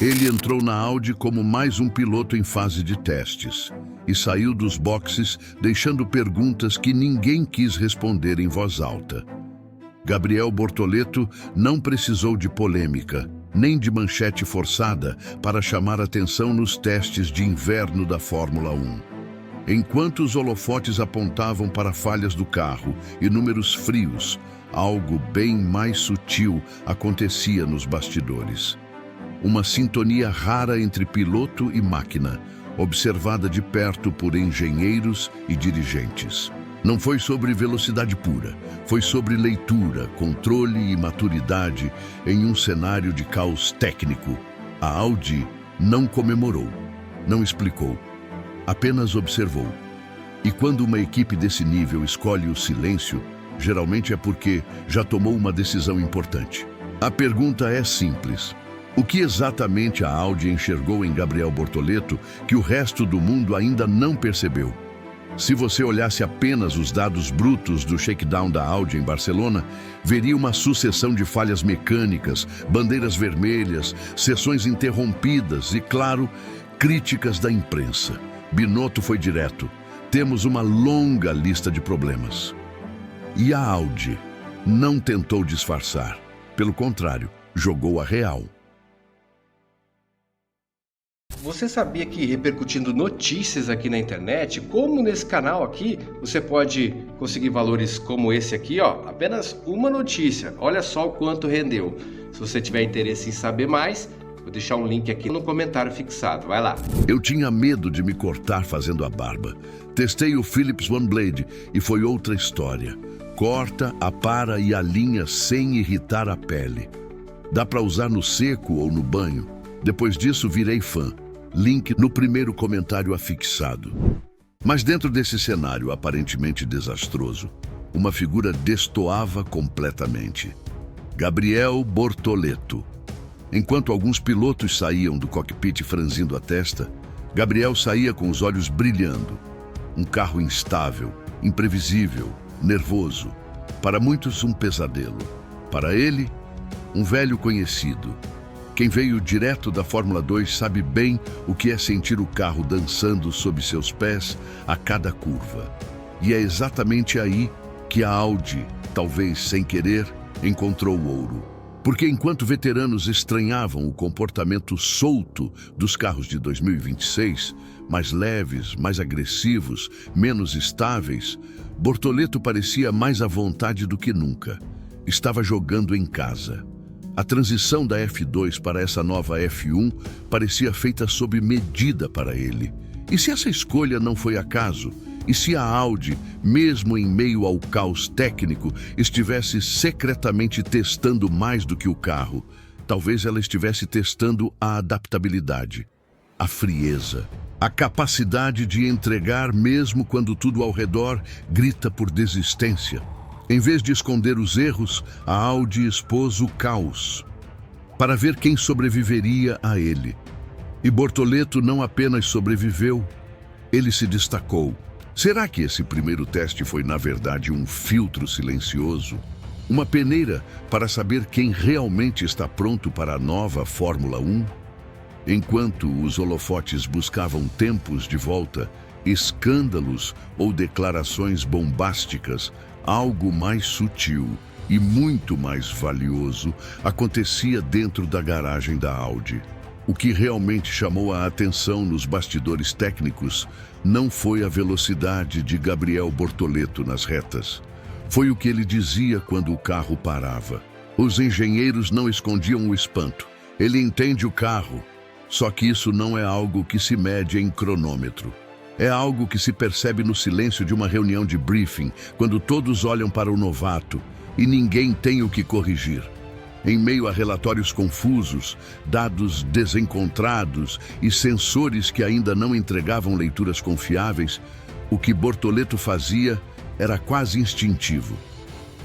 Ele entrou na Audi como mais um piloto em fase de testes e saiu dos boxes deixando perguntas que ninguém quis responder em voz alta. Gabriel Bortoleto não precisou de polêmica, nem de manchete forçada para chamar atenção nos testes de inverno da Fórmula 1. Enquanto os holofotes apontavam para falhas do carro e números frios, algo bem mais sutil acontecia nos bastidores. Uma sintonia rara entre piloto e máquina, observada de perto por engenheiros e dirigentes. Não foi sobre velocidade pura, foi sobre leitura, controle e maturidade em um cenário de caos técnico. A Audi não comemorou, não explicou, apenas observou. E quando uma equipe desse nível escolhe o silêncio, geralmente é porque já tomou uma decisão importante. A pergunta é simples. O que exatamente a Audi enxergou em Gabriel Bortoleto que o resto do mundo ainda não percebeu? Se você olhasse apenas os dados brutos do shakedown da Audi em Barcelona, veria uma sucessão de falhas mecânicas, bandeiras vermelhas, sessões interrompidas e, claro, críticas da imprensa. Binotto foi direto. Temos uma longa lista de problemas. E a Audi não tentou disfarçar. Pelo contrário, jogou a real. Você sabia que repercutindo notícias aqui na internet, como nesse canal aqui, você pode conseguir valores como esse aqui, ó, apenas uma notícia. Olha só o quanto rendeu. Se você tiver interesse em saber mais, vou deixar um link aqui no comentário fixado. Vai lá. Eu tinha medo de me cortar fazendo a barba. Testei o Philips One Blade e foi outra história. Corta, apara e alinha sem irritar a pele. Dá para usar no seco ou no banho. Depois disso, virei fã. Link no primeiro comentário afixado. Mas dentro desse cenário aparentemente desastroso, uma figura destoava completamente. Gabriel Bortoleto. Enquanto alguns pilotos saíam do cockpit franzindo a testa, Gabriel saía com os olhos brilhando. Um carro instável, imprevisível, nervoso. Para muitos, um pesadelo. Para ele, um velho conhecido. Quem veio direto da Fórmula 2 sabe bem o que é sentir o carro dançando sob seus pés a cada curva. E é exatamente aí que a Audi, talvez sem querer, encontrou o ouro. Porque enquanto veteranos estranhavam o comportamento solto dos carros de 2026, mais leves, mais agressivos, menos estáveis, Bortoleto parecia mais à vontade do que nunca. Estava jogando em casa. A transição da F2 para essa nova F1 parecia feita sob medida para ele. E se essa escolha não foi acaso? E se a Audi, mesmo em meio ao caos técnico, estivesse secretamente testando mais do que o carro? Talvez ela estivesse testando a adaptabilidade, a frieza, a capacidade de entregar mesmo quando tudo ao redor grita por desistência. Em vez de esconder os erros, a Audi expôs o caos, para ver quem sobreviveria a ele. E Bortoleto não apenas sobreviveu, ele se destacou. Será que esse primeiro teste foi, na verdade, um filtro silencioso? Uma peneira para saber quem realmente está pronto para a nova Fórmula 1? Enquanto os holofotes buscavam tempos de volta, escândalos ou declarações bombásticas, algo mais sutil e muito mais valioso acontecia dentro da garagem da Audi. O que realmente chamou a atenção nos bastidores técnicos não foi a velocidade de Gabriel Bortoleto nas retas. Foi o que ele dizia quando o carro parava. Os engenheiros não escondiam o espanto. Ele entende o carro, só que isso não é algo que se mede em cronômetro. É algo que se percebe no silêncio de uma reunião de briefing, quando todos olham para o novato e ninguém tem o que corrigir. Em meio a relatórios confusos, dados desencontrados e sensores que ainda não entregavam leituras confiáveis, o que Bortoleto fazia era quase instintivo.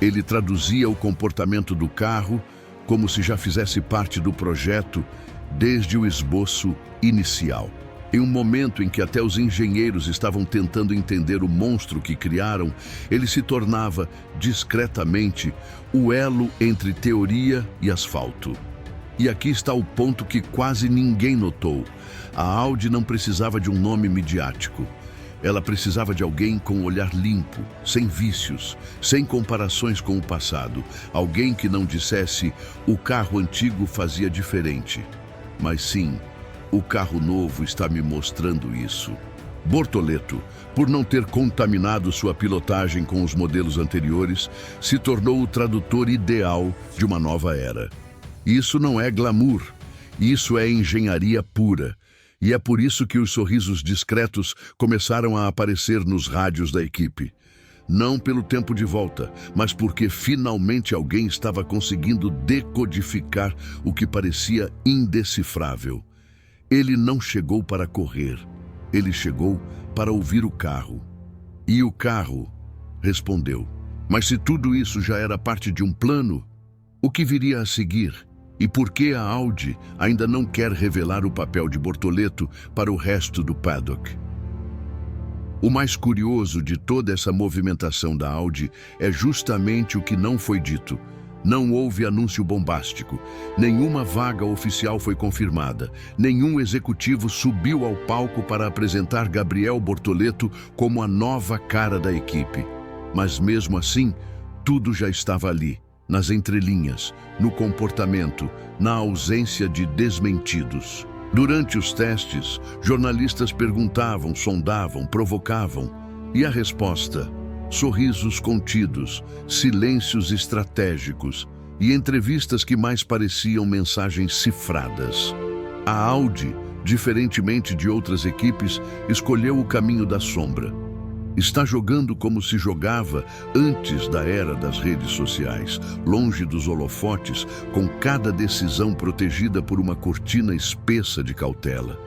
Ele traduzia o comportamento do carro como se já fizesse parte do projeto desde o esboço inicial. Em um momento em que até os engenheiros estavam tentando entender o monstro que criaram, ele se tornava, discretamente, o elo entre teoria e asfalto. E aqui está o ponto que quase ninguém notou. A Audi não precisava de um nome midiático. Ela precisava de alguém com um olhar limpo, sem vícios, sem comparações com o passado. Alguém que não dissesse, o carro antigo fazia diferente. Mas sim, o carro novo está me mostrando isso. Bortoleto, por não ter contaminado sua pilotagem com os modelos anteriores, se tornou o tradutor ideal de uma nova era. Isso não é glamour, isso é engenharia pura. E é por isso que os sorrisos discretos começaram a aparecer nos rádios da equipe. Não pelo tempo de volta, mas porque finalmente alguém estava conseguindo decodificar o que parecia indecifrável. Ele não chegou para correr, ele chegou para ouvir o carro. E o carro respondeu. Mas se tudo isso já era parte de um plano, o que viria a seguir? E por que a Audi ainda não quer revelar o papel de Bortoleto para o resto do paddock? O mais curioso de toda essa movimentação da Audi é justamente o que não foi dito. Não houve anúncio bombástico, nenhuma vaga oficial foi confirmada, nenhum executivo subiu ao palco para apresentar Gabriel Bortoleto como a nova cara da equipe. Mas mesmo assim, tudo já estava ali. Nas entrelinhas, no comportamento, na ausência de desmentidos. Durante os testes, jornalistas perguntavam, sondavam, provocavam. E a resposta? Sorrisos contidos, silêncios estratégicos e entrevistas que mais pareciam mensagens cifradas. A Audi, diferentemente de outras equipes, escolheu o caminho da sombra. Está jogando como se jogava antes da era das redes sociais, longe dos holofotes, com cada decisão protegida por uma cortina espessa de cautela.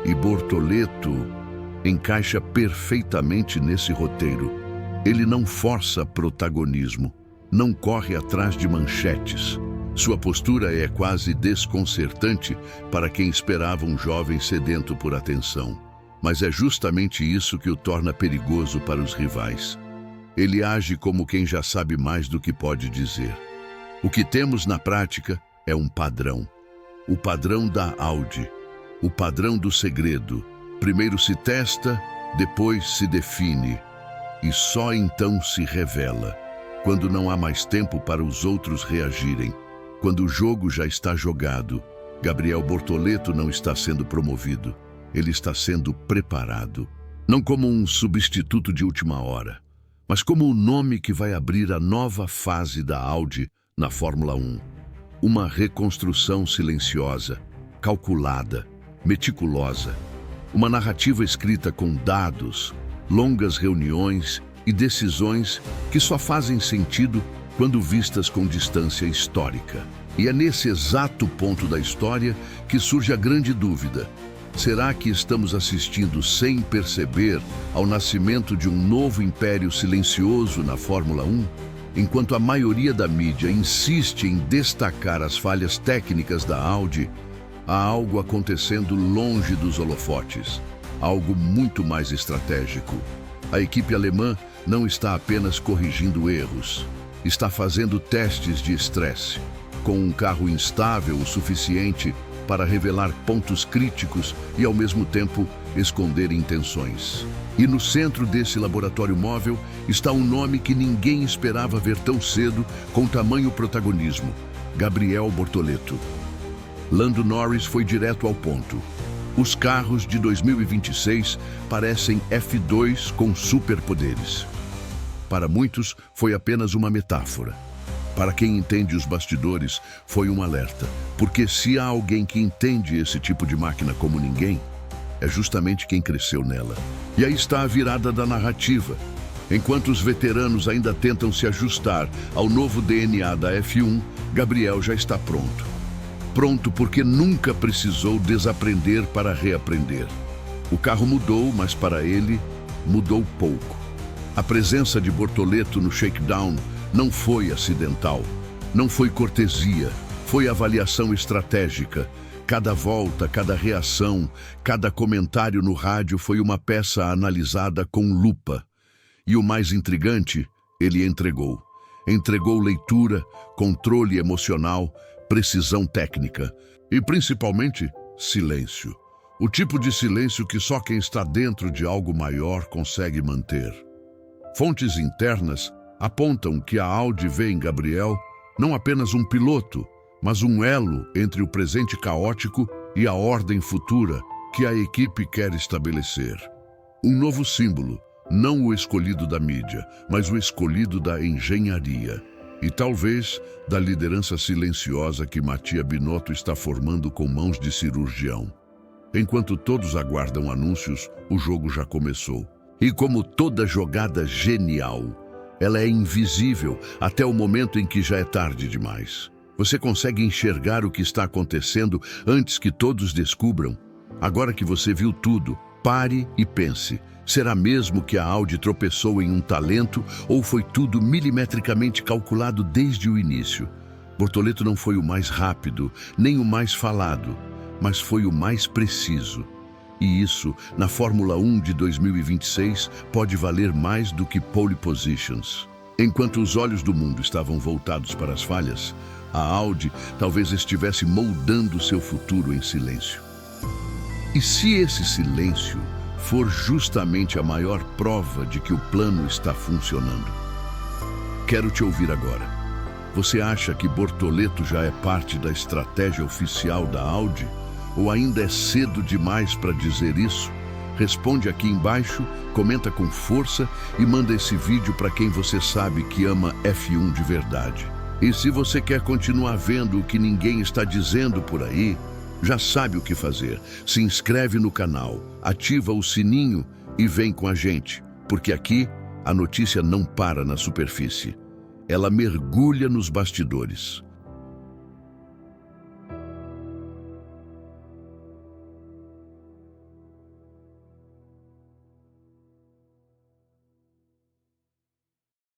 E Bortoleto encaixa perfeitamente nesse roteiro. Ele não força protagonismo, não corre atrás de manchetes. Sua postura é quase desconcertante para quem esperava um jovem sedento por atenção. Mas é justamente isso que o torna perigoso para os rivais. Ele age como quem já sabe mais do que pode dizer. O que temos na prática é um padrão. O padrão da Audi. O padrão do segredo. Primeiro se testa, depois se define. E só então se revela. Quando não há mais tempo para os outros reagirem. Quando o jogo já está jogado. Gabriel Bortoleto não está sendo promovido. Ele está sendo preparado, não como um substituto de última hora, mas como o nome que vai abrir a nova fase da Audi na Fórmula 1. Uma reconstrução silenciosa, calculada, meticulosa. Uma narrativa escrita com dados, longas reuniões e decisões que só fazem sentido quando vistas com distância histórica. E é nesse exato ponto da história que surge a grande dúvida. Será que estamos assistindo sem perceber ao nascimento de um novo império silencioso na Fórmula 1? Enquanto a maioria da mídia insiste em destacar as falhas técnicas da Audi, há algo acontecendo longe dos holofotes, algo muito mais estratégico. A equipe alemã não está apenas corrigindo erros, está fazendo testes de estresse, com um carro instável o suficiente para revelar pontos críticos e, ao mesmo tempo, esconder intenções. E no centro desse laboratório móvel está um nome que ninguém esperava ver tão cedo com tamanho protagonismo: Gabriel Bortoleto. Lando Norris foi direto ao ponto. Os carros de 2026 parecem F2 com superpoderes. Para muitos, foi apenas uma metáfora. Para quem entende os bastidores, foi um alerta, porque se há alguém que entende esse tipo de máquina como ninguém, é justamente quem cresceu nela. E aí está a virada da narrativa. Enquanto os veteranos ainda tentam se ajustar ao novo DNA da F1, Gabriel já está pronto. Pronto porque nunca precisou desaprender para reaprender. O carro mudou, mas para ele, mudou pouco. A presença de Bortoleto no shakedown não foi acidental, não foi cortesia, foi avaliação estratégica. Cada volta, cada reação, cada comentário no rádio foi uma peça analisada com lupa. E o mais intrigante, ele entregou. Entregou leitura, controle emocional, precisão técnica e, principalmente, silêncio. O tipo de silêncio que só quem está dentro de algo maior consegue manter. Fontes internas apontam que a Audi vê em Gabriel não apenas um piloto, mas um elo entre o presente caótico e a ordem futura que a equipe quer estabelecer. Um novo símbolo, não o escolhido da mídia, mas o escolhido da engenharia. E talvez da liderança silenciosa que Mattia Binotto está formando com mãos de cirurgião. Enquanto todos aguardam anúncios, o jogo já começou. E como toda jogada genial, ela é invisível até o momento em que já é tarde demais. Você consegue enxergar o que está acontecendo antes que todos descubram? Agora que você viu tudo, pare e pense. Será mesmo que a Audi tropeçou em um talento ou foi tudo milimetricamente calculado desde o início? Bortoleto não foi o mais rápido, nem o mais falado, mas foi o mais preciso. E isso, na Fórmula 1 de 2026, pode valer mais do que pole positions. Enquanto os olhos do mundo estavam voltados para as falhas, a Audi talvez estivesse moldando seu futuro em silêncio. E se esse silêncio for justamente a maior prova de que o plano está funcionando? Quero te ouvir agora. Você acha que Bortoleto já é parte da estratégia oficial da Audi? Ou ainda é cedo demais para dizer isso? Responde aqui embaixo, comenta com força e manda esse vídeo para quem você sabe que ama F1 de verdade. E se você quer continuar vendo o que ninguém está dizendo por aí, já sabe o que fazer. Se inscreve no canal, ativa o sininho e vem com a gente, porque aqui a notícia não para na superfície. Ela mergulha nos bastidores.